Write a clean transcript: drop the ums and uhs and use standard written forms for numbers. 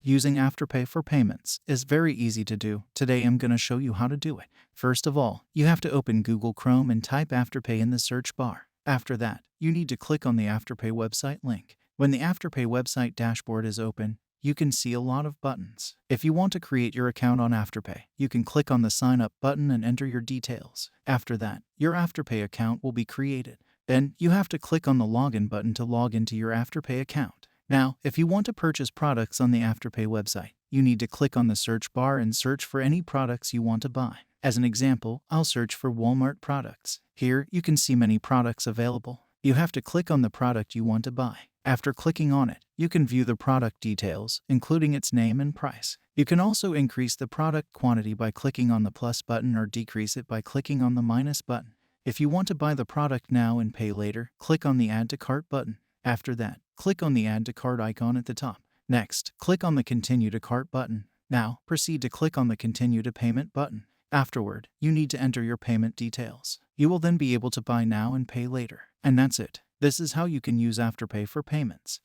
Using Afterpay for payments is very easy to do. Today I'm going to show you how to do it. First of all, you have to open Google Chrome and type Afterpay in the search bar. After that, you need to click on the Afterpay website link. When the Afterpay website dashboard is open, you can see a lot of buttons. If you want to create your account on Afterpay, you can click on the Sign Up button and enter your details. After that, your Afterpay account will be created. Then, you have to click on the Login button to log into your Afterpay account. Now, if you want to purchase products on the Afterpay website, you need to click on the search bar and search for any products you want to buy. As an example, I'll search for Walmart products. Here, you can see many products available. You have to click on the product you want to buy. After clicking on it, you can view the product details, including its name and price. You can also increase the product quantity by clicking on the plus button or decrease it by clicking on the minus button. If you want to buy the product now and pay later, click on the Add to Cart button. After that, click on the Add to Cart icon at the top. Next, click on the Continue to Cart button. Now, proceed to click on the Continue to Payment button. Afterward, you need to enter your payment details. You will then be able to buy now and pay later. And that's it. This is how you can use Afterpay for payments.